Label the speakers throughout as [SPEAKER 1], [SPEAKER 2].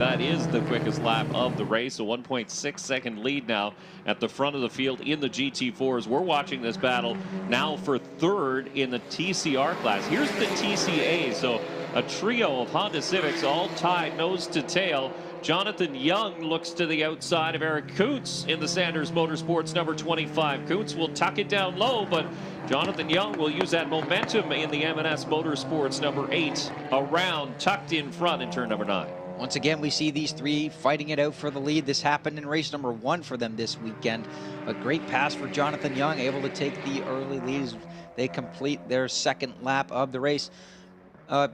[SPEAKER 1] That is the quickest lap of the race, a 1.6-second lead now at the front of the field in the GT4s. We're watching this battle now for third in the TCR class. Here's the TCA, so a trio of Honda Civics all tied nose to tail. Jonathan Young looks to the outside of Eric Kuntz in the Sanders Motorsports number 25. Kuntz will tuck it down low, but Jonathan Young will use that momentum in the M&S Motorsports number 8 around, tucked in front in turn number 9.
[SPEAKER 2] Once again, we see these three fighting it out for the lead. This happened in race number 1 for them this weekend. A great pass for Jonathan Young, able to take the early lead. They complete their second lap of the race.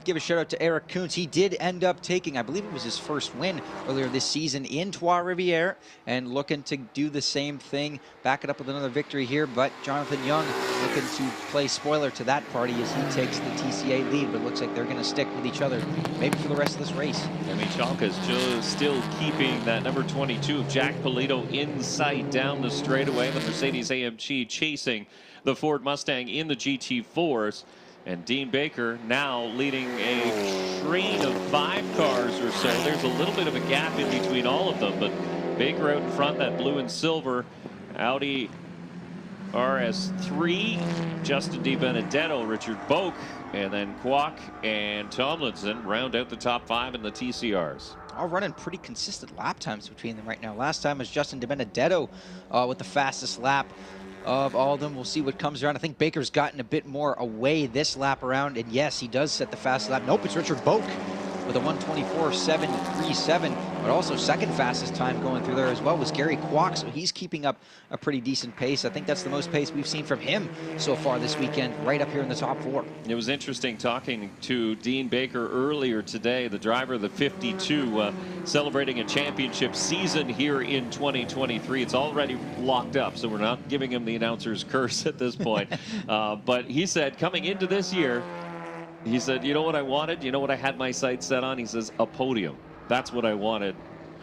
[SPEAKER 2] Give a shout out to Eric Kuntz. He did end up taking, I believe it was his first win earlier this season in Trois-Rivières, and looking to do the same thing, back it up with another victory here. But Jonathan Young looking to play spoiler to that party as he takes the TCA lead, but it looks like they're going to stick with each other maybe for the rest of this race. Michelin
[SPEAKER 1] is still keeping that number 22 of Jack Polito in sight down the straightaway. The Mercedes-AMG chasing the Ford Mustang in the GT4s. And Dean Baker now leading a train of 5 cars or so. There's a little bit of a gap in between all of them, but Baker out in front, that blue and silver Audi RS3, Justin DiBenedetto, Richard Boak, and then Kwok and Tomlinson round out the top 5 in the TCRs.
[SPEAKER 2] All running pretty consistent lap times between them right now. Last time was Justin DiBenedetto with the fastest lap of all of them. We'll see what comes around. I think Baker's gotten a bit more away this lap around, and yes, he does set the fastest lap. Nope, it's Richard Boak with a 1:24.737, but also second fastest time going through there as well was Gary Kwok, so he's keeping up a pretty decent pace. I think that's the most pace we've seen from him so far this weekend, right up here in the top 4.
[SPEAKER 1] It was interesting talking to Dean Baker earlier today, the driver of the 52, celebrating a championship season here in 2023. It's already locked up, so we're not giving him the announcer's curse at this point. But he said coming into this year, he said, you know what I wanted? You know what I had my sights set on? He says, a podium. That's what I wanted.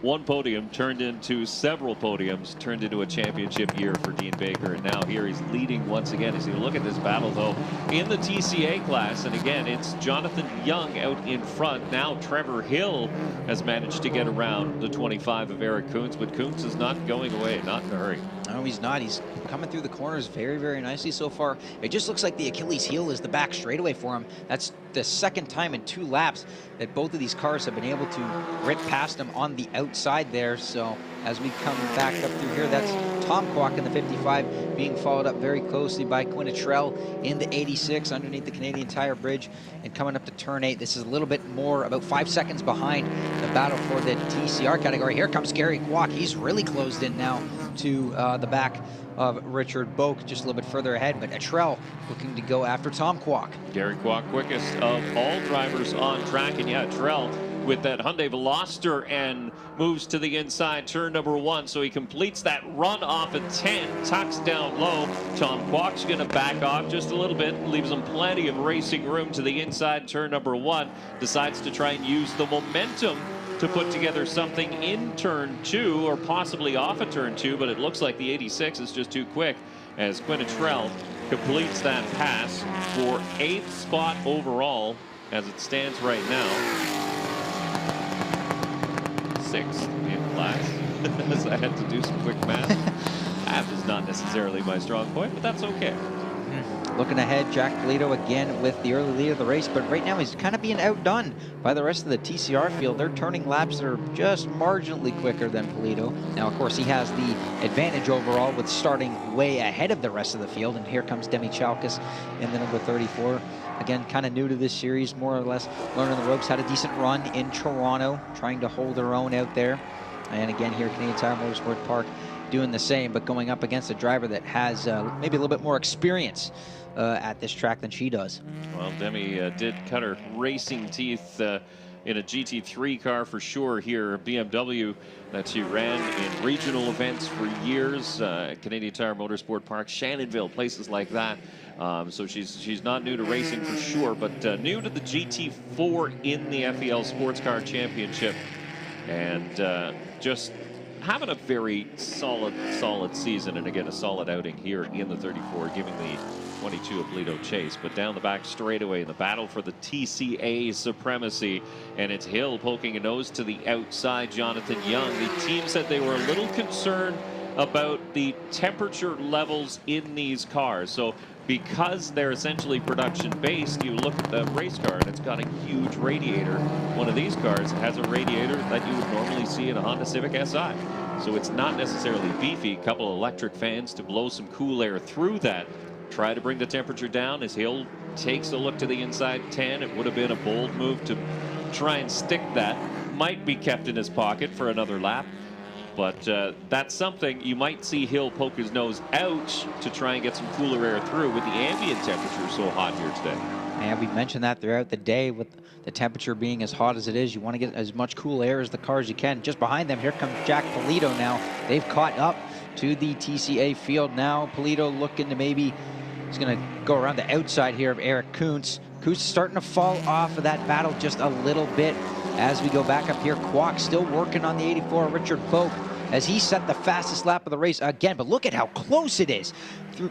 [SPEAKER 1] One podium turned into several podiums, turned into a championship year for Dean Baker. And now here he's leading once again. As you look at this battle, though, in the TCA class. And again, it's Jonathan Young out in front. Now Trevor Hill has managed to get around the 25 of Eric Kuntz, but Kuntz is not going away, not in a hurry.
[SPEAKER 2] No, he's not. He's coming through the corners very, very nicely so far. It just looks like the Achilles heel is the back straightaway for him. That's the second time in 2 laps that both of these cars have been able to rip past him on the outside there. So as we come back up through here, that's Tom Kwok in the 55 being followed up very closely by Quinnitrell in the 86 underneath the Canadian Tire Bridge. And coming up to turn 8, this is a little bit more, about 5 seconds behind the battle for the TCR category. Here comes Gary Kwok. He's really closed in now to the back of Richard Boak, just a little bit further ahead, but Atrell looking to go after Tom Kwok.
[SPEAKER 1] Gary Kwok, quickest of all drivers on track, and yeah, Atrell with that Hyundai Veloster and moves to the inside, turn number 1, so he completes that run off at 10, tucks down low. Tom Kwok's going to back off just a little bit, leaves him plenty of racing room to the inside, turn number 1, decides to try and use the momentum to put together something in turn 2 or possibly off of turn 2, but it looks like the 86 is just too quick as Quinnitrell completes that pass for 8th spot overall as it stands right now. 6th in class. As I had to do some quick math. Math is not necessarily my strong point, but that's okay.
[SPEAKER 2] Looking ahead, Jack Polito again with the early lead of the race, but right now he's kind of being outdone by the rest of the TCR field. They're turning laps that are just marginally quicker than Polito. Now, of course, he has the advantage overall with starting way ahead of the rest of the field, and here comes Demi Chalkis in the number 34. Again, kind of new to this series, more or less learning the ropes, had a decent run in Toronto, trying to hold her own out there. And again, here at Canadian Tire Motorsport Park, doing the same, but going up against a driver that has maybe a little bit more experience at this track than she does.
[SPEAKER 1] Well, Demi did cut her racing teeth in a GT3 car for sure here, BMW, that she ran in regional events for years, Canadian Tire Motorsport Park, Shannonville, places like that. So she's not new to racing for sure, but new to the GT4 in the FEL Sports Car Championship, and just having a very solid season, and again a solid outing here in the 34, giving the 22 of Paleto Chase, but down the back straightaway in the battle for the TCA supremacy, and it's Hill poking a nose to the outside. Jonathan Young, the team said they were a little concerned about the temperature levels in these cars. So because they're essentially production based, you look at the race car and it's got a huge radiator. One of these cars has a radiator that you would normally see in a Honda Civic Si. So it's not necessarily beefy. A couple of electric fans to blow some cool air through that. Try to bring the temperature down as Hill takes a look to the inside 10. It would have been a bold move to try and stick that. Might be kept in his pocket for another lap. But that's something you might see Hill poke his nose out to try and get some cooler air through with the ambient temperature so hot here today.
[SPEAKER 2] And we mentioned that throughout the day with the temperature being as hot as it is. You want to get as much cool air as the car as you can. Just behind them, here comes Jack Paleto now. They've caught up to the TCA field now. Paleto looking to maybe, he's going to go around the outside here of Eric Kuntz. Kuntz starting to fall off of that battle just a little bit. As we go back up here, Kwok still working on the 84, Richard Boak, as he set the fastest lap of the race again. But look at how close it is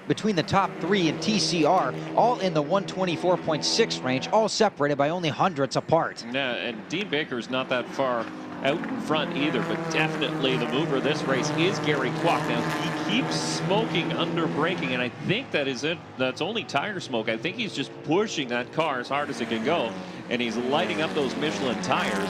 [SPEAKER 2] between the top three and TCR, all in the 124.6 range, all separated by only hundredths apart.
[SPEAKER 1] Yeah, and Dean Baker's not that far out in front either, but definitely the mover of this race is Gary Kwok. Now, he keeps smoking under braking, and I think that is it. That's only tire smoke. I think he's just pushing that car as hard as it can go, and he's lighting up those Michelin tires.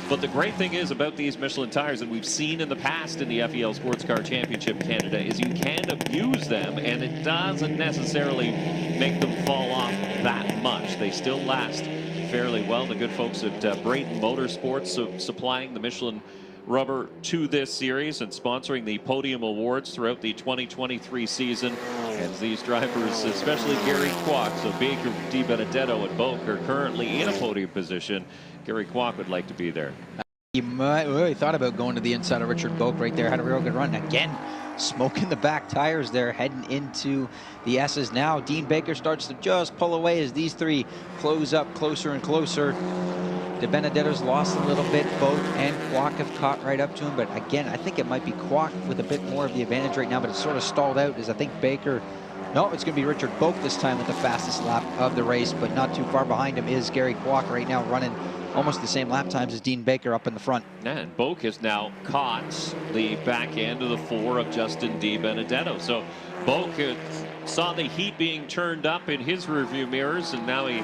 [SPEAKER 1] But the great thing is about these Michelin tires, and we've seen in the past in the FEL Sports Car Championship Canada, is you can abuse them, and it doesn't necessarily make them fall off that much. They still last fairly well. The good folks at Brayton Motorsports supplying the Michelin rubber to this series and sponsoring the podium awards throughout the 2023 season. And these drivers, especially Gary Kwok, so Baker, DiBenedetto, and Boak are currently in a podium position. Gary Kwok would like to be there.
[SPEAKER 2] He might really thought about going to the inside of Richard Boak right there. Had a real good run. Again, smoking the back tires there, heading into the S's now. Dean Baker starts to just pull away as these three close up closer and closer. DiBenedetto's lost a little bit. Boak and Kwok have caught right up to him. But again, I think it might be Kwok with a bit more of the advantage right now, but it's sort of stalled out as I think Baker, no, it's going to be Richard Boak this time with the fastest lap of the race, but not too far behind him is Gary Kwok right now, running almost the same lap times as Dean Baker up in the front.
[SPEAKER 1] And Boak has now caught the back end of the 4 of Justin DiBenedetto. So Boak saw the heat being turned up in his rearview mirrors, and now he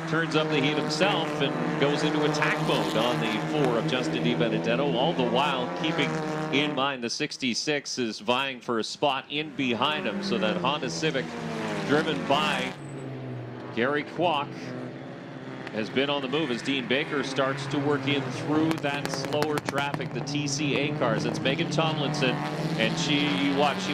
[SPEAKER 1] turns up the heat himself and goes into attack mode on the 4 of Justin DiBenedetto, all the while keeping in mind the 66 is vying for a spot in behind him. So that Honda Civic driven by Gary Kwok has been on the move as Dean Baker starts to work in through that slower traffic, the TCA cars. It's Megan Tomlinson, and she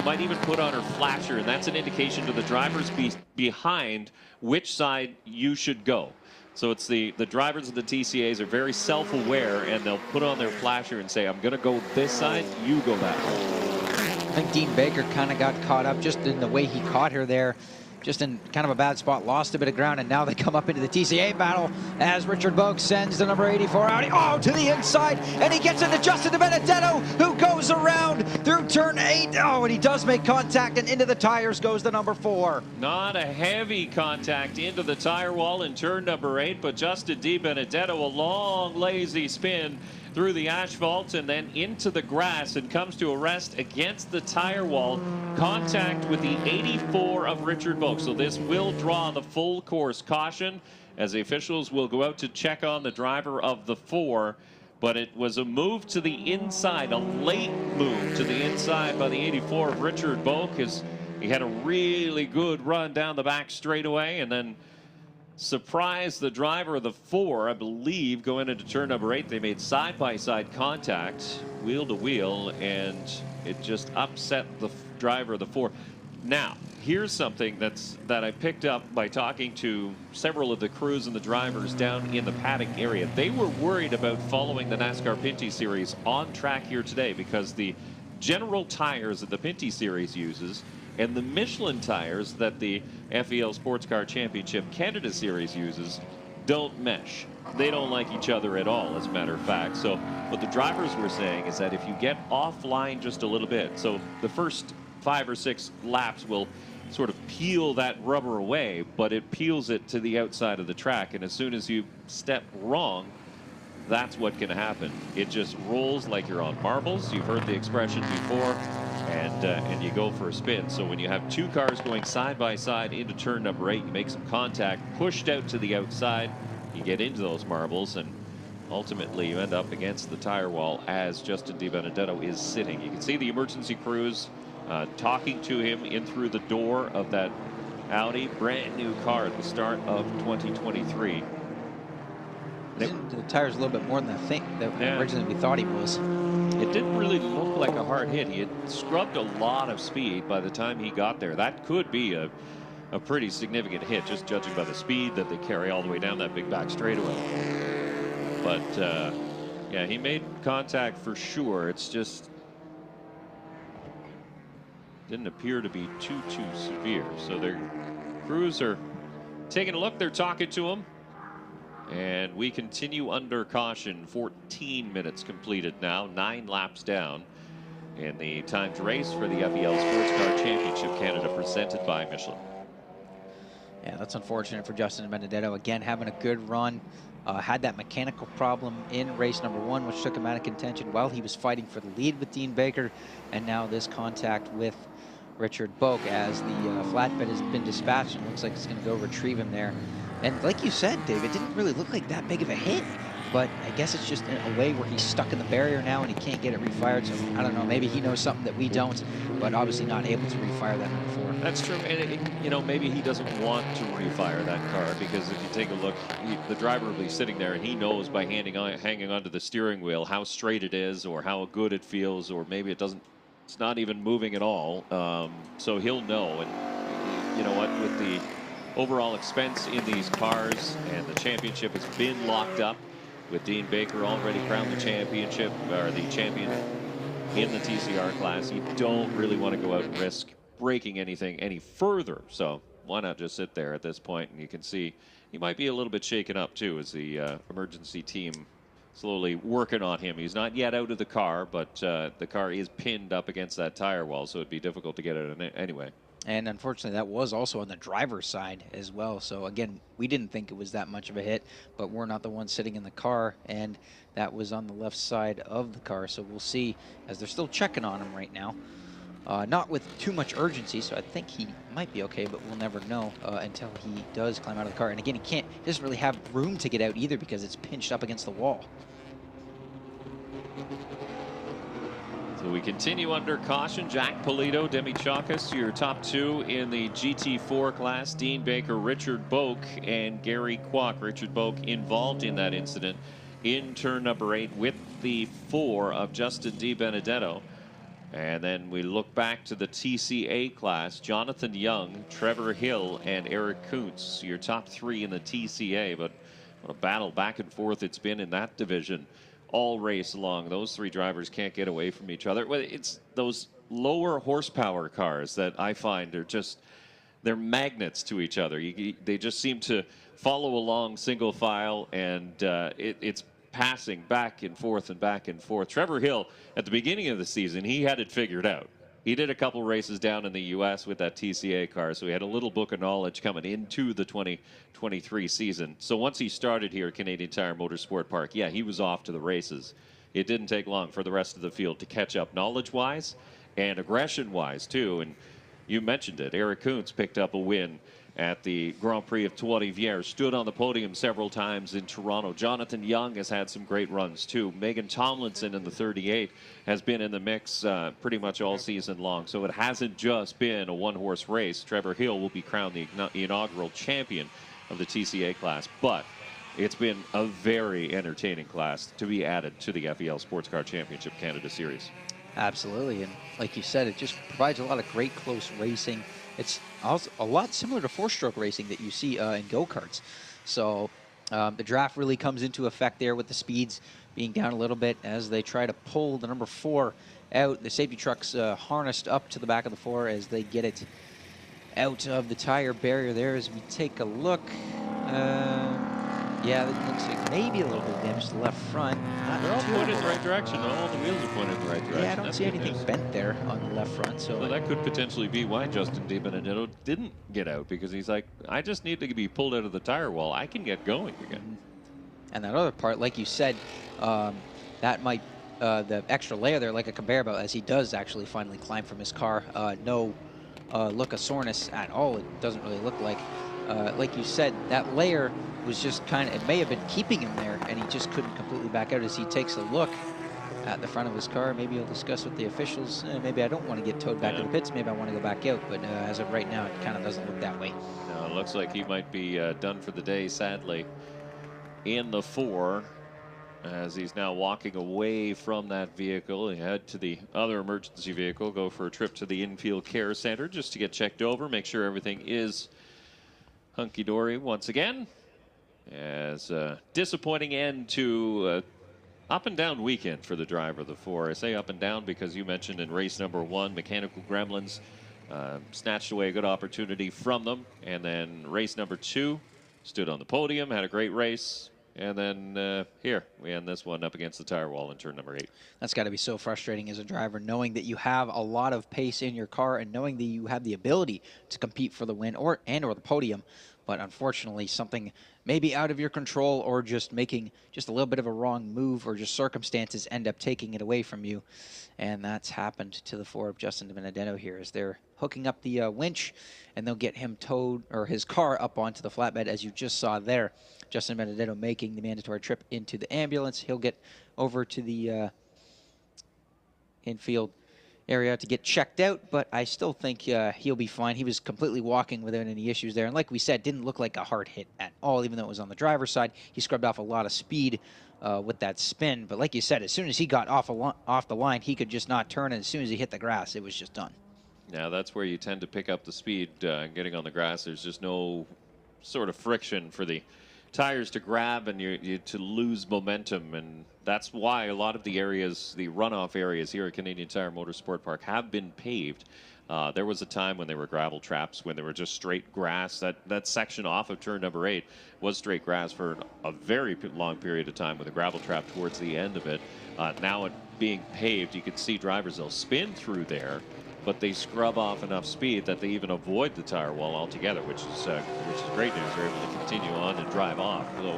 [SPEAKER 1] might even put on her flasher, and that's an indication to the drivers behind which side you should go. So it's the drivers of the TCAs are very self-aware, and they'll put on their flasher and say, I'm going to go this side, you go that way.
[SPEAKER 2] I think Dean Baker kind of got caught up just in the way he caught her there. Just in kind of a bad spot, lost a bit of ground, and now they come up into the TCA battle as Richard Boak sends the number 84 Audi, oh, to the inside, and he gets into Justin DiBenedetto, who goes around through turn 8. Oh, and he does make contact, and into the tires goes the number 4.
[SPEAKER 1] Not a heavy contact into the tire wall in turn number 8, but Justin DiBenedetto, a long, lazy spin through the asphalt and then into the grass, and comes to a rest against the tire wall. Contact with the 84 of Richard Boak. So this will draw the full course caution as the officials will go out to check on the driver of the 4. But it was a move to the inside, a late move to the inside by the 84 of Richard Boak, as he had a really good run down the back straightaway and then surprised the driver of the 4, I believe, going into turn number 8. They made side-by-side contact, wheel to wheel, and it just upset the driver of the 4. Now, here's something that I picked up by talking to several of the crews and the drivers down in the paddock area. They were worried about following the NASCAR Pinty Series on track here today because the general tires that the Pinty Series uses and the Michelin tires that the FEL Sports Car Championship Canada Series uses don't mesh. They don't like each other at all, as a matter of fact. So what the drivers were saying is that if you get offline just a little bit, so the first 5 or 6 laps will sort of peel that rubber away, but it peels it to the outside of the track. And as soon as you step wrong, that's what can happen. It just rolls like you're on marbles. You've heard the expression before, and you go for a spin. So when you have two cars going side by side into turn number 8, you make some contact, pushed out to the outside, you get into those marbles, and ultimately you end up against the tire wall as Justin DiBenedetto is sitting. You can see the emergency crews talking to him in through the door of that Audi, brand new car at the start of 2023.
[SPEAKER 2] The tire's a little bit more than originally we thought he was.
[SPEAKER 1] It didn't really look like a hard hit. He had scrubbed a lot of speed by the time he got there. That could be a pretty significant hit, just judging by the speed that they carry all the way down that big back straightaway. But yeah, he made contact for sure. It's just didn't appear to be too severe. So their crews are taking a look. They're talking to him. And we continue under caution. 14 minutes completed now, 9 laps down. And the timed race for the FEL Sports Car Championship Canada presented by Michelin.
[SPEAKER 2] Yeah, that's unfortunate for Justin Benedetto. Again, having a good run. Had that mechanical problem in race number 1, which took him out of contention while he was fighting for the lead with Dean Baker. And now this contact with Richard Boak as the flatbed has been dispatched. And looks like it's going to go retrieve him there. And like you said, Dave, it didn't really look like that big of a hit, but I guess it's just in a way where he's stuck in the barrier now and he can't get it refired. So I don't know, maybe he knows something that we don't, but obviously not able to refire that number 4.
[SPEAKER 1] That's true, and you know, maybe he doesn't want to refire that car, because if you take a look, the driver will be sitting there and he knows by hanging onto the steering wheel how straight it is or how good it feels, or maybe it's not even moving at all. So he'll know, and you know what, with the overall expense in these cars, and the championship has been locked up with Dean Baker already crowned the championship, or the champion in the TCR class. You don't really want to go out and risk breaking anything any further. So why not just sit there at this point? And you can see he might be a little bit shaken up too, as the emergency team slowly working on him. He's not yet out of the car, but the car is pinned up against that tire wall, so it'd be difficult to get it anyway.
[SPEAKER 2] And unfortunately, that was also on the driver's side as well. So again, we didn't think it was that much of a hit, but we're not the ones sitting in the car, and that was on the left side of the car. So we'll see, as they're still checking on him right now. Not with too much urgency, so I think he might be okay, but we'll never know until he does climb out of the car. And again, he doesn't really have room to get out either, because it's pinched up against the wall.
[SPEAKER 1] So we continue under caution. Jack Polito, Demi Chakas, your top 2 in the GT4 class. Dean Baker, Richard Boak, and Gary Kwok. Richard Boak involved in that incident in turn number 8 with the 4 of Justin DiBenedetto. And then we look back to the TCA class. Jonathan Young, Trevor Hill, and Eric Kuntz, your top 3 in the TCA. But what a battle back and forth it's been in that division all race long. Those 3 drivers can't get away from each other. Well, it's those lower horsepower cars that I find are just, they're magnets to each other. They just seem to follow along single file, and it's passing back and forth and back and forth. Trevor Hill, at the beginning of the season, he had it figured out. He did a couple races down in the U.S. with that TCA car, so he had a little book of knowledge coming into the 2023 season. So once he started here at Canadian Tire Motorsport Park, yeah, he was off to the races. It didn't take long for the rest of the field to catch up knowledge-wise and aggression-wise, too. And you mentioned it. Eric Kuntz picked up a win at the Grand Prix of Trois-Rivières, stood on the podium several times in Toronto. Jonathan Young has had some great runs too. Megan Tomlinson in the 38 has been in the mix pretty much all season long. So it hasn't just been a one-horse race. Trevor Hill will be crowned the inaugural champion of the TCA class, but it's been a very entertaining class to be added to the FEL Sports Car Championship Canada Series. Absolutely,
[SPEAKER 2] and like you said, it just provides a lot of great close racing. It's also a lot similar to 4-stroke racing that you see in go-karts. So the draft really comes into effect there with the speeds being down a little bit as they try to pull the number 4 out. The safety truck's harnessed up to the back of the 4 as they get it out of the tire barrier there. As we take a look, Yeah, it looks like maybe a little bit of damage to the left front.
[SPEAKER 1] They're all pointed in the right direction. All the wheels are pointed in the right direction.
[SPEAKER 2] Yeah, I don't
[SPEAKER 1] That's
[SPEAKER 2] see
[SPEAKER 1] good
[SPEAKER 2] anything
[SPEAKER 1] news.
[SPEAKER 2] bent there on the left front.
[SPEAKER 1] So that could potentially be why Justin DiBenedetto didn't get out, because he's like, I just need to be pulled out of the tire wall. I can get going again.
[SPEAKER 2] And that other part, like you said, that might, the extra layer there, like a conveyor belt, as he does actually finally climb from his car. No look of soreness at all. It doesn't really look like you said, that layer was just kind of, it may have been keeping him there, and he just couldn't completely back out. As he takes a look at the front of his car, maybe he'll discuss with the officials, maybe I don't want to get towed back to the pits, maybe I want to go back out, but as of right now, it kind of doesn't look that way.
[SPEAKER 1] No, it looks like he might be done for the day, sadly, in the 4, as he's now walking away from that vehicle. He head to the other emergency vehicle, go for a trip to the infield care center just to get checked over, make sure everything is hunky-dory once again. As a disappointing end to up and down weekend for the driver of the 4. I say up and down because you mentioned in race number 1, Mechanical Gremlins snatched away a good opportunity from them. And then race number 2, stood on the podium, had a great race. And then here, we end this one up against the tire wall in turn number 8.
[SPEAKER 2] That's got to be so frustrating as a driver, knowing that you have a lot of pace in your car and knowing that you have the ability to compete for the win or the podium. But unfortunately, something maybe out of your control or just making just a little bit of a wrong move or just circumstances end up taking it away from you. And that's happened to the 4 of Justin DiBenedetto here as they're hooking up the winch, and they'll get him towed, or his car up onto the flatbed, as you just saw there. Justin DiBenedetto making the mandatory trip into the ambulance. He'll get over to the infield area to get checked out, but I still think he'll be fine. He was completely walking without any issues there, and like we said, didn't look like a hard hit at all, even though it was on the driver's side. He scrubbed off a lot of speed with that spin, but like you said, as soon as he got off the line, he could just not turn, and as soon as he hit the grass, it was just done.
[SPEAKER 1] Now that's where you tend to pick up the speed getting on the grass. There's just no sort of friction for the tires to grab and you to lose momentum, and that's why a lot of the areas, the runoff areas here at Canadian Tire Motorsport Park, have been paved. There was a time when they were gravel traps, when they were just straight grass. That section off of turn number 8 was straight grass for a very long period of time with a gravel trap towards the end of it. Now it being paved, you can see drivers, they'll spin through there, but they scrub off enough speed that they even avoid the tire wall altogether, which is great news. They're able to continue on and drive off. So,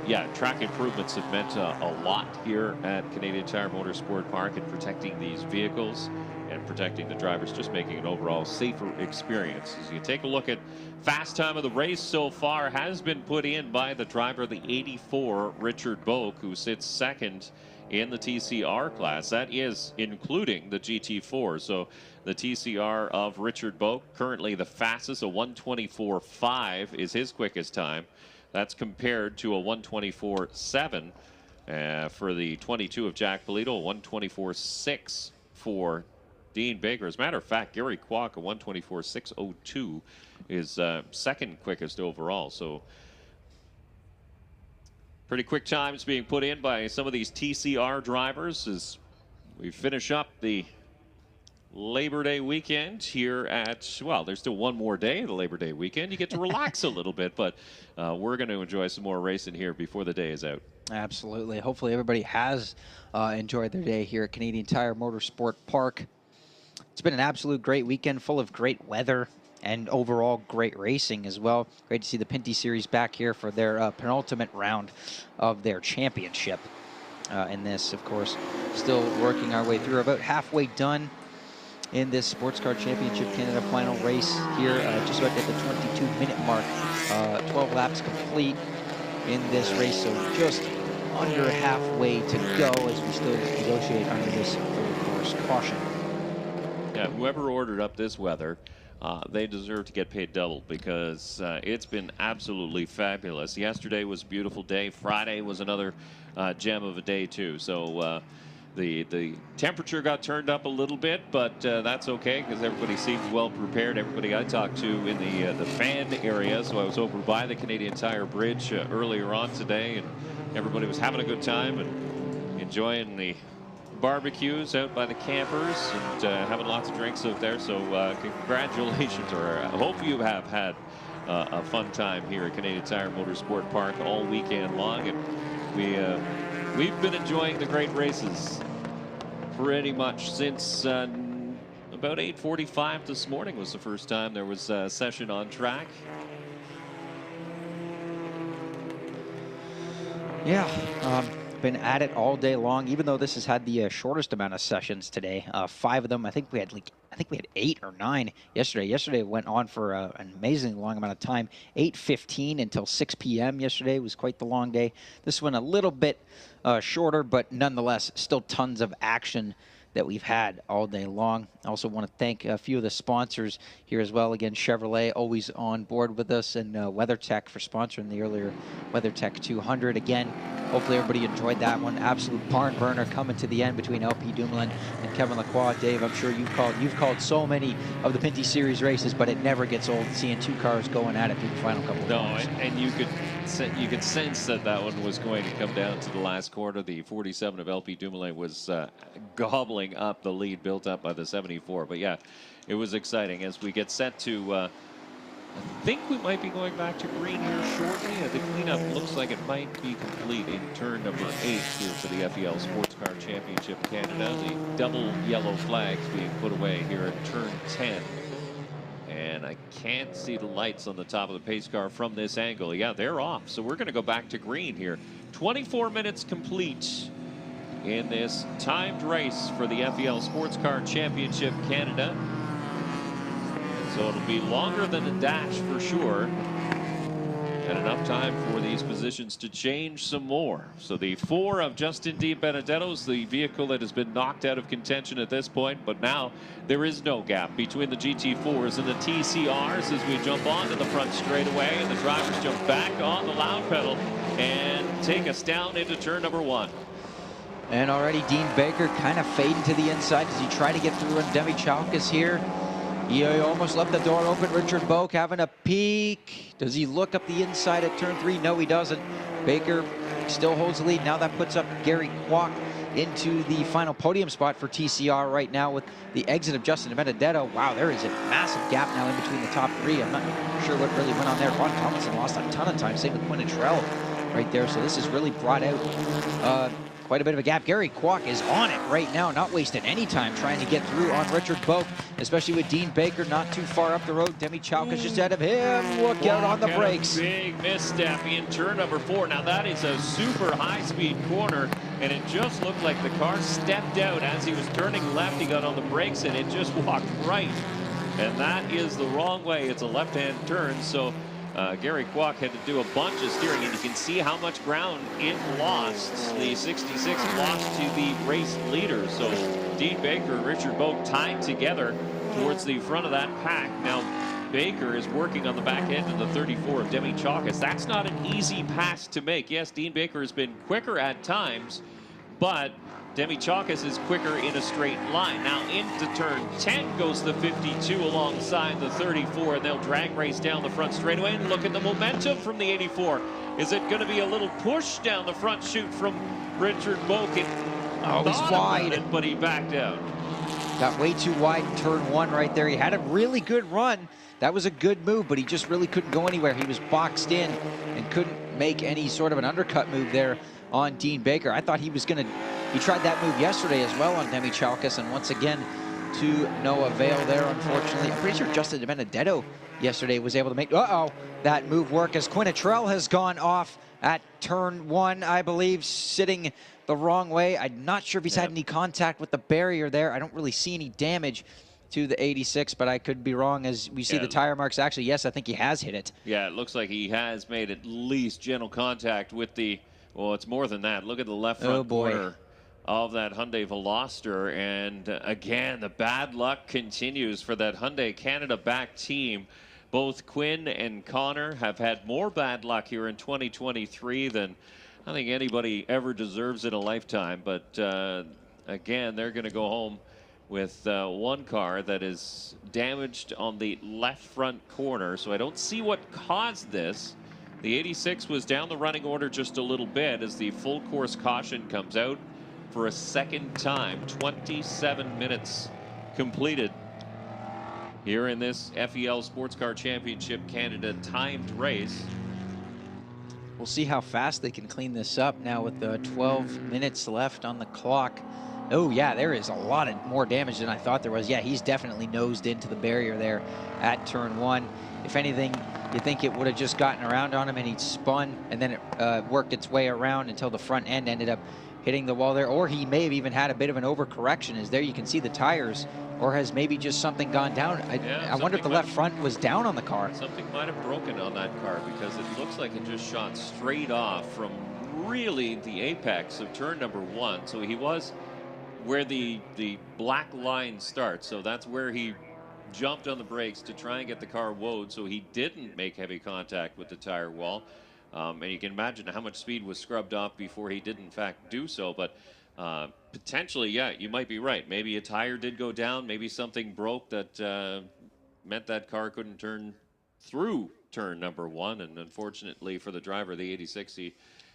[SPEAKER 1] yeah, track improvements have meant a lot here at Canadian Tire Motorsport Park in protecting these vehicles and protecting the drivers, just making an overall safer experience. As you take a look at fast time of the race so far, has been put in by the driver of the 84, Richard Boak, who sits second in the TCR class. That is including the GT4. So the TCR of Richard Boak, currently the fastest, a 1:24.5 is his quickest time. That's compared to a 1:24.7 for the 22 of Jack Polito, a 1:24.6 for Dean Baker. As a matter of fact, Gary Kwok, a 1:24.602 is second quickest overall. So pretty quick times being put in by some of these TCR drivers as we finish up the Labor Day weekend here at, well, there's still one more day of the Labor Day weekend. You get to relax a little bit, but we're going to enjoy some more racing here before the day is out.
[SPEAKER 2] Absolutely. Hopefully everybody has enjoyed their day here at Canadian Tire Motorsport Park. It's been an absolute great weekend, full of great weather and overall great racing as well. Great to see the Pinty Series back here for their penultimate round of their championship. In this, of course, still working our way through. About halfway done in this Sports Car Championship Canada final race here, just about at the 22-minute mark. 12 laps complete in this race, so just under halfway to go as we still negotiate under this full course caution.
[SPEAKER 1] Yeah, whoever ordered up this weather, they deserve to get paid double because it's been absolutely fabulous. Yesterday was a beautiful day. Friday was another gem of a day too. So the temperature got turned up a little bit, but that's okay because everybody seems well prepared. Everybody I talked to in the fan area, so I was over by the Canadian Tire Bridge earlier on today, and everybody was having a good time and enjoying the barbecues out by the campers and having lots of drinks out there. So congratulations, or I hope you have had a fun time here at Canadian Tire Motorsport Park all weekend long, and we've been enjoying the great races pretty much since about 8:45 this morning was the first time there was a session on track.
[SPEAKER 2] Yeah, been at it all day long. Even though this has had the shortest amount of sessions today, 5 of them. I think we had 8 or 9 yesterday. Yesterday it went on for an amazingly long amount of time. 8:15 until 6 p.m. yesterday was quite the long day. This one a little bit shorter, but nonetheless still tons of action that we've had all day long. I also want to thank a few of the sponsors here as well. Again, Chevrolet always on board with us, and WeatherTech for sponsoring the earlier WeatherTech 200. Again, hopefully everybody enjoyed that one. Absolute barn burner coming to the end between LP Dumoulin and Kevin Lacroix. Dave, I'm sure you've called so many of the Pinty Series races, but it never gets old seeing 2 cars going at it through the final couple of corners.
[SPEAKER 1] And you could sense that one was going to come down to the last quarter. The 47 of LP Dumoulin was gobbling up the lead built up by the 74. But yeah, it was exciting as we get set to I think we might be going back to green here shortly. The cleanup looks like it might be complete in turn number 8 here for the FEL Sports Car Championship Canada. The double yellow flags being put away here at turn 10. And I can't see the lights on the top of the pace car from this angle. Yeah, they're off. So we're going to go back to green here. 24 minutes complete in this timed race for the FEL Sports Car Championship Canada. So it'll be longer than a dash for sure. And enough time for these positions to change some more. So the 4 of Justin DiBenedetto's the vehicle that has been knocked out of contention at this point, but now there is no gap between the GT4s and the TCRs as we jump onto the front straightaway, and the drivers jump back on the loud pedal and take us down into turn number 1.
[SPEAKER 2] And already Dean Baker kind of fading to the inside as he tried to get through, and Demi Chalkas here. He almost left the door open. Richard Boak having a peek. Does he look up the inside at turn 3? No, he doesn't. Baker still holds the lead. Now that puts up Gary Kwok into the final podium spot for TCR right now with the exit of Justin Benedetto. Wow, there is a massive gap now in between the top 3. I'm not sure what really went on there. Ron Tomlinson lost a ton of time. Same with Quinn right there. So this has really brought out quite a bit of a gap. Gary Kwok is on it right now, not wasting any time trying to get through on Richard Boak, especially with Dean Baker not too far up the road. Demi Chalkas just ahead of him. Look out on the brakes.
[SPEAKER 1] Big misstep in turn number 4. Now that is a super high-speed corner, and it just looked like the car stepped out as he was turning left. He got on the brakes, and it just walked right. And that is the wrong way. It's a left-hand turn, so Gary Kwok had to do a bunch of steering, and you can see how much ground it lost. The 66 lost to the race leader. So Dean Baker and Richard Boak tied together towards the front of that pack. Now Baker is working on the back end of the 34 of Demi Chalkas. That's not an easy pass to make. Yes, Dean Baker has been quicker at times, but Demi Chalkas is quicker in a straight line. Now into turn 10 goes the 52 alongside the 34, and they'll drag race down the front straightaway. And look at the momentum from the 84. Is it going to be a little push down the front chute from Richard Boak?
[SPEAKER 2] Oh, he's wide.
[SPEAKER 1] But he backed out.
[SPEAKER 2] Got way too wide in turn 1 right there. He had a really good run. That was a good move, but he just really couldn't go anywhere. He was boxed in and couldn't make any sort of an undercut move there on Dean Baker. I thought he was going to... He tried that move yesterday as well on Demi Chalkas, and once again, to no avail there, unfortunately. I'm pretty sure Justin Benedetto yesterday was able to make that move work, as Quinn has gone off at turn 1, I believe, sitting the wrong way. I'm not sure if he's had any contact with the barrier there. I don't really see any damage to the 86, but I could be wrong as we see the tire marks. Actually, yes, I think he has hit it.
[SPEAKER 1] Yeah, it looks like he has made at least gentle contact with the, well, it's more than that. Look at the left front corner of that Hyundai Veloster, and again, the bad luck continues for that Hyundai Canada back team. Both Quinn and Connor have had more bad luck here in 2023 than I think anybody ever deserves in a lifetime. But again, they're going to go home with one car that is damaged on the left front corner. So I don't see what caused this. The 86 was down the running order just a little bit as the full course caution comes out for a second time. 27 minutes completed here in this FEL Sports Car Championship Canada timed race.
[SPEAKER 2] We'll see how fast they can clean this up now with the 12 minutes left on the clock. Oh yeah, there is a lot of more damage than I thought there was. Yeah, he's definitely nosed into the barrier there at turn 1. If anything, you think it would have just gotten around on him and he'd spun and then it worked its way around until the front end ended up hitting the wall there, or he may have even had a bit of an overcorrection, as there you can see the tires, or has maybe just something gone down. I wonder if the left front was down on the car.
[SPEAKER 1] Something might have broken on that car, because it looks like it just shot straight off from really the apex of turn number 1. So he was where the black line starts, so that's where he jumped on the brakes to try and get the car woed, so he didn't make heavy contact with the tire wall. And you can imagine how much speed was scrubbed off before he did in fact do so. But potentially, yeah, you might be right. Maybe a tire did go down. Maybe something broke that meant that car couldn't turn through turn number 1. And unfortunately for the driver, the 86,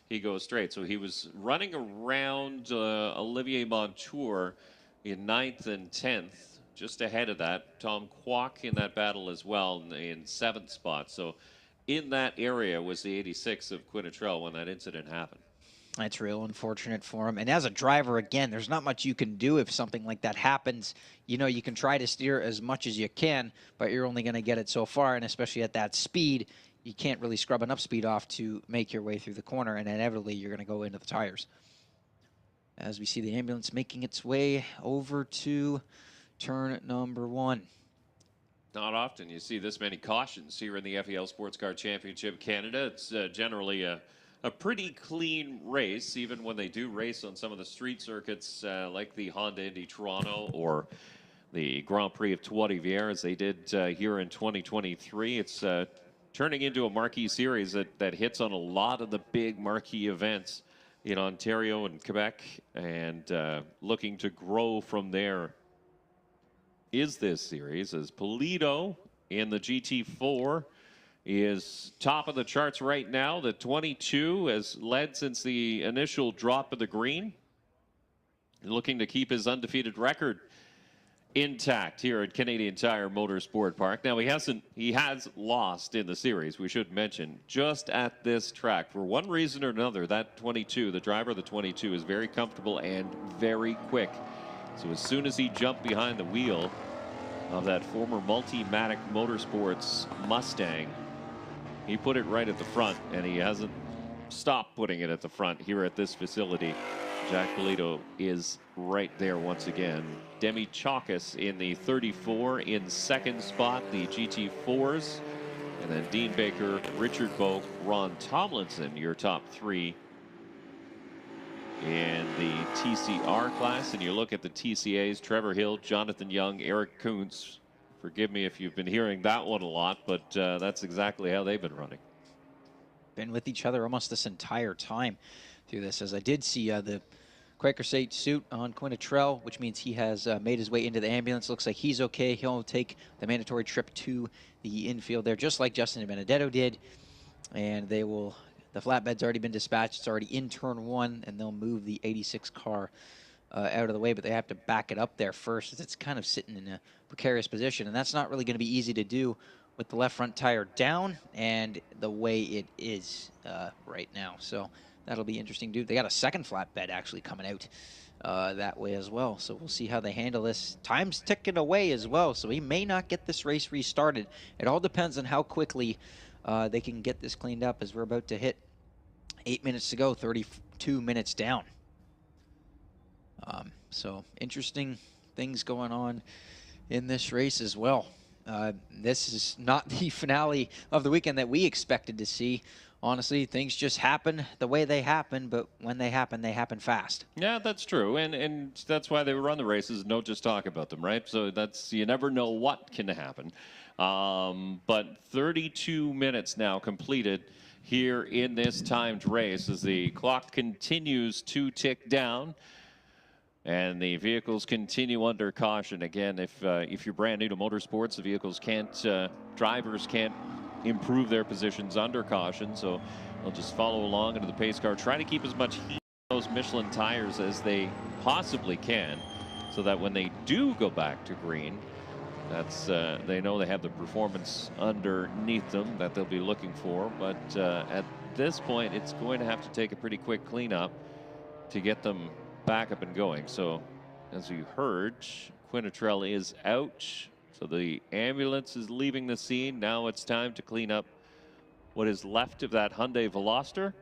[SPEAKER 1] he goes straight. So he was running around Olivier Montour in 9th and 10th, just ahead of that. Tom Kwok in that battle as well in 7th spot. So in that area was the 86 of Quinnitrell when that incident happened.
[SPEAKER 2] That's real unfortunate for him. And as a driver, again, there's not much you can do if something like that happens. You know, you can try to steer as much as you can, but you're only going to get it so far. And especially at that speed, you can't really scrub enough speed off to make your way through the corner. And inevitably, you're going to go into the tires. As we see the ambulance making its way over to turn number 1.
[SPEAKER 1] Not often you see this many cautions here in the FEL Sports Car Championship Canada. It's generally a pretty clean race, even when they do race on some of the street circuits like the Honda Indy Toronto or the Grand Prix of Trois-Rivières, as they did here in 2023. It's turning into a marquee series that hits on a lot of the big marquee events in Ontario and Quebec, and looking to grow from there is this series, as Polito in the GT4 is top of the charts right now. The 22 has led since the initial drop of the green, looking to keep his undefeated record intact here at Canadian Tire Motorsport Park. Now, he has lost in the series, we should mention, just at this track. For one reason or another, that 22, the driver of the 22, is very comfortable and very quick. So as soon as he jumped behind the wheel of that former Multimatic Motorsports Mustang, he put it right at the front, and he hasn't stopped putting it at the front here at this facility. Jack Polito is right there once again. Demi Chalkis in the 34 in 2nd spot, the GT4s. And then Dean Baker, Richard Boak, Ron Tomlinson, your top 3 in the TCR class. And you look at the TCAs, Trevor Hill, Jonathan Young, Eric Kuntz. Forgive me if you've been hearing that one a lot, but that's exactly how they've been running.
[SPEAKER 2] Been with each other almost this entire time through this, as I did see the Quaker State suit on Quinnitrell, which means he has made his way into the ambulance. Looks like he's okay. He'll take the mandatory trip to the infield there, just like Justin Benedetto did. And they will, the flatbed's already been dispatched. It's already in turn 1, and they'll move the 86 car out of the way, but they have to back it up there first, as it's kind of sitting in a precarious position. And that's not really going to be easy to do with the left front tire down and the way it is right now. So that'll be interesting, dude. They got a second flatbed actually coming out that way as well. So we'll see how they handle this. Time's ticking away as well, so he may not get this race restarted. It all depends on how quickly they can get this cleaned up, as we're about to hit 8 minutes to go, 32 minutes down. So interesting things going on in this race as well. This is not the finale of the weekend that we expected to see. Honestly, things just happen the way they happen, but when they happen fast. Yeah,
[SPEAKER 1] that's true, and that's why they run the races, don't just talk about them, right? So that's, you never know what can happen. But 32 minutes now completed here in this timed race as the clock continues to tick down. And the vehicles continue under caution. Again, if you're brand new to motorsports, the vehicles drivers can't improve their positions under caution. So they'll just follow along into the pace car, try to keep as much heat on those Michelin tires as they possibly can, so that when they do go back to green, That's they know they have the performance underneath them that they'll be looking for, but at this point, it's going to have to take a pretty quick cleanup to get them back up and going. So, as you heard, Quinnitrell is out. So the ambulance is leaving the scene. Now it's time to clean up what is left of that Hyundai Veloster.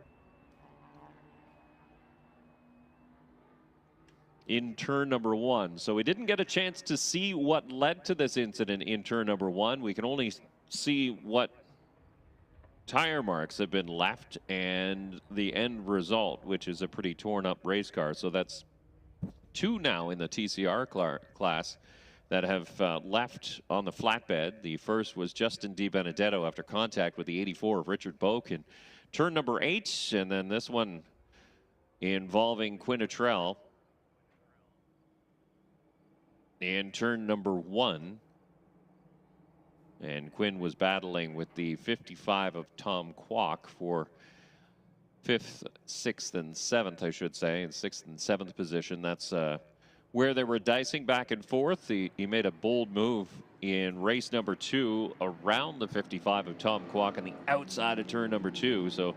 [SPEAKER 1] In turn number 1. So we didn't get a chance to see what led to this incident in turn number 1. We can only see what tire marks have been left and the end result, which is a pretty torn up race car. So that's 2 now in the TCR class that have left on the flatbed. The first was Justin DiBenedetto after contact with the 84 of Richard Boak in turn number 8. And then this one involving Quinnitrell in turn number 1. And Quinn was battling with the 55 of Tom Kwok for 5th, 6th, and 7th, I should say, in 6th and 7th position. That's where they were dicing back and forth. He made a bold move in race number 2 around the 55 of Tom Kwok on the outside of turn number 2. So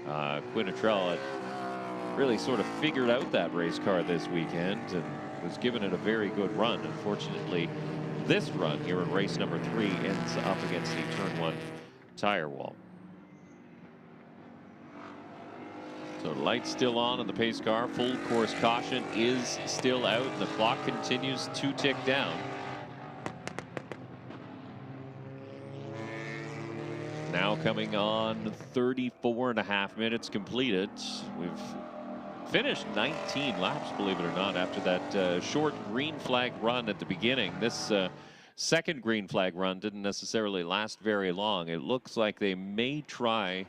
[SPEAKER 1] Quinnitrell had really sort of figured out that race car this weekend and was giving it a very good run. Unfortunately, this run here in race number 3 ends up against the turn 1 tire wall. So the light's still on the pace car. Full course caution is still out, and the clock continues to tick down. Now coming on 34.5 minutes completed. We've finished 19 laps, believe it or not, after that short green flag run at the beginning. This second green flag run didn't necessarily last very long. It looks like they may try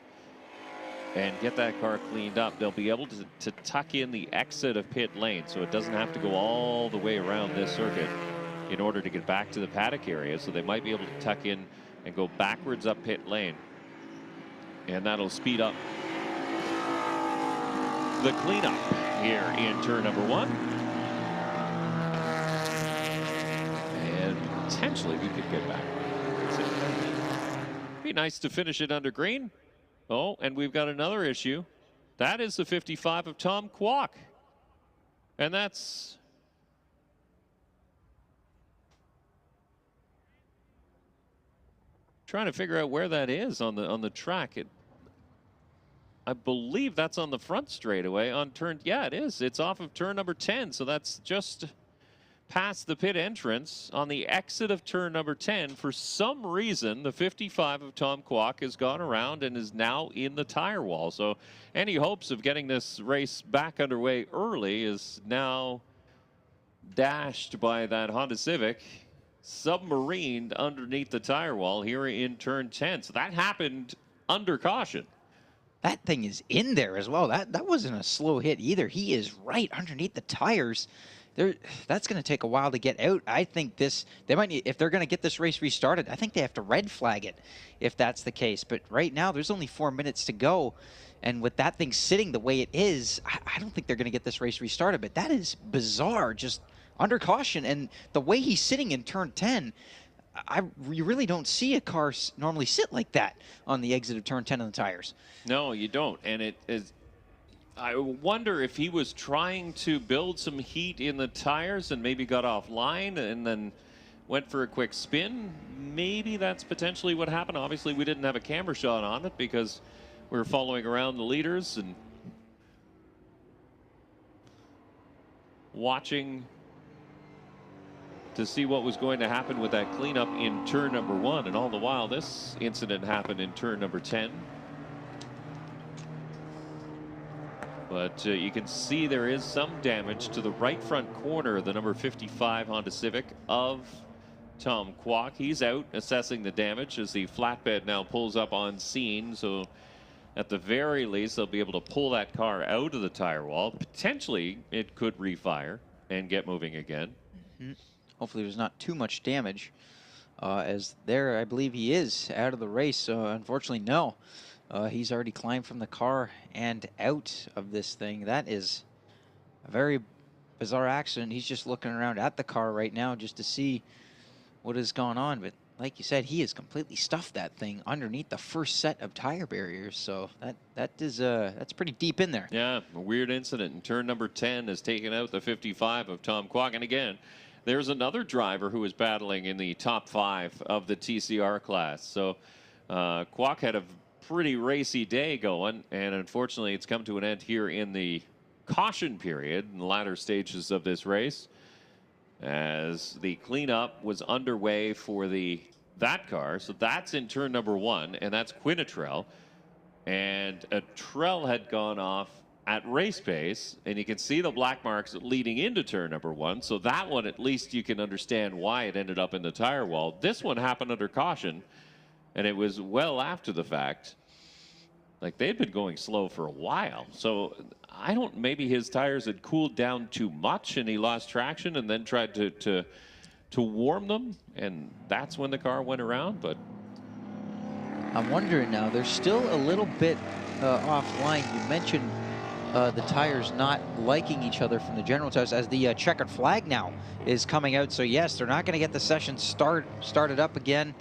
[SPEAKER 1] and get that car cleaned up. They'll be able to tuck in the exit of pit lane, so it doesn't have to go all the way around this circuit in order to get back to the paddock area. So they might be able to tuck in and go backwards up pit lane, and that'll speed up the cleanup here in turn number 1. And potentially we could get back. Be nice to finish it under green. Oh, and we've got another issue. That is the 55 of Tom Kwok. And that's trying to figure out where that is on the track. I believe that's on the front straightaway on turn. Yeah, it is. It's off of turn number 10. So that's just past the pit entrance on the exit of turn number 10. For some reason, the 55 of Tom Kwok has gone around and is now in the tire wall. So any hopes of getting this race back underway early is now dashed by that Honda Civic submarined underneath the tire wall here in turn 10. So that happened under caution.
[SPEAKER 2] That thing is in there as well. That wasn't a slow hit either. He is right underneath the tires. That's going to take a while to get out. I think they might need, if they're going to get this race restarted, I think they have to red flag it if that's the case. But right now, there's only 4 minutes to go. And with that thing sitting the way it is, I don't think they're going to get this race restarted. But that is bizarre, just under caution. And the way he's sitting in turn 10, you really don't see a car normally sit like that on the exit of turn 10 on the tires.
[SPEAKER 1] No, you don't. And it is. I wonder if he was trying to build some heat in the tires and maybe got offline and then went for a quick spin. Maybe that's potentially what happened. Obviously, we didn't have a camera shot on it because we were following around the leaders and watching to see what was going to happen with that cleanup in turn number 1. And all the while, this incident happened in turn number 10. But you can see there is some damage to the right front corner of the number 55 Honda Civic of Tom Kwok. He's out assessing the damage as the flatbed now pulls up on scene. So at the very least, they'll be able to pull that car out of the tire wall. Potentially, it could refire and get moving again.
[SPEAKER 2] Mm-hmm. Hopefully there's not too much damage. As there, I believe he is out of the race. Unfortunately, no. He's already climbed from the car and out of this thing. That is a very bizarre accident. He's just looking around at the car right now just to see what has gone on, but like you said, he has completely stuffed that thing underneath the first set of tire barriers. So that's pretty deep in there.
[SPEAKER 1] Yeah, a weird incident. And turn number 10 has taken out the 55 of Tom Kwok. And again, there's another driver who is battling in the top 5 of the TCR class. So Kwok had a pretty racy day going, and unfortunately it's come to an end here in the caution period in the latter stages of this race, as the cleanup was underway for that car. So that's in turn number 1, and that's Quinitrell. And a Trell had gone off at race pace, and you can see the black marks leading into turn number 1. So that one, at least you can understand why it ended up in the tire wall. This one happened under caution, and it was well after the fact. Like, they'd been going slow for a while. So maybe his tires had cooled down too much and he lost traction and then tried to warm them, and that's when the car went around. But
[SPEAKER 2] I'm wondering now, they're still a little bit offline. You mentioned the tires not liking each other from the general tires as the checkered flag now is coming out. So yes, they're not going to get the session started up again.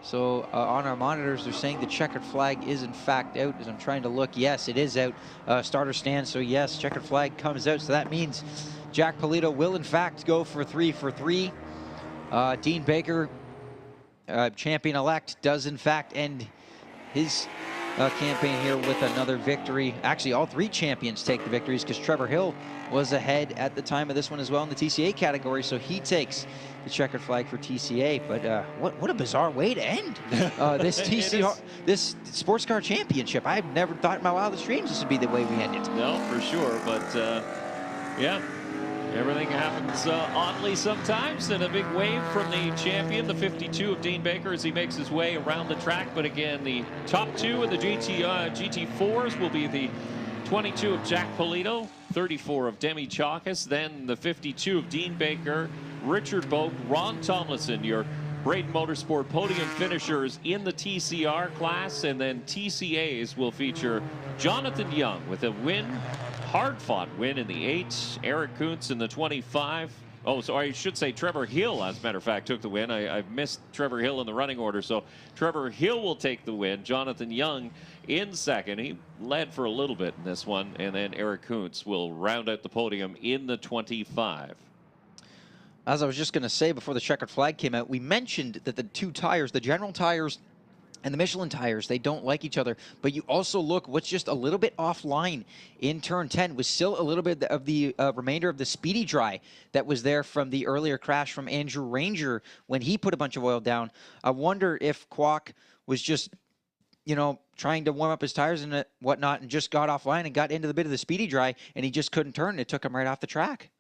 [SPEAKER 2] So on our monitors, they're saying the checkered flag is in fact out. As I'm trying to look, yes, it is out. Starter stand, so yes, checkered flag comes out. So that means Jack Polito will in fact go for 3 for 3. Dean Baker, champion-elect, does in fact end his campaign here with another victory. Actually, all 3 champions take the victories because Trevor Hill was ahead at the time of this one as well in the TCA category, so he takes the checkered flag for TCA. But what a bizarre way to end this TCR, this sports car championship. I've never thought in my wildest dreams this would be the way we end it.
[SPEAKER 1] No, for sure. But yeah, everything happens oddly sometimes, and a big wave from the champion, the 52 of Dean Baker, as he makes his way around the track. But again, the top 2 of the GT4s will be the 22 of Jack Polito, 34 of Demi Chalkis, then the 52 of Dean Baker, Richard Boak, Ron Tomlinson, your Braden Motorsport podium finishers in the TCR class. And then TCAs will feature Jonathan Young with a win, hard-fought win in the 8, Eric Kuntz in the 25. Oh, so I should say Trevor Hill, as a matter of fact, took the win. I missed Trevor Hill in the running order. So Trevor Hill will take the win. Jonathan Young in second. He led for a little bit in this one. And then Eric Kuntz will round out the podium in the 25.
[SPEAKER 2] As I was just going to say before the checkered flag came out, we mentioned that the 2 tires, the general tires and the Michelin tires, they don't like each other. But you also look, what's just a little bit offline in turn 10 was still a little bit of the remainder of the speedy dry that was there from the earlier crash from Andrew Ranger when he put a bunch of oil down. I wonder if Kwok was just, you know, trying to warm up his tires and whatnot and just got offline and got into the bit of the speedy dry, and he just couldn't turn. It took him right off the track.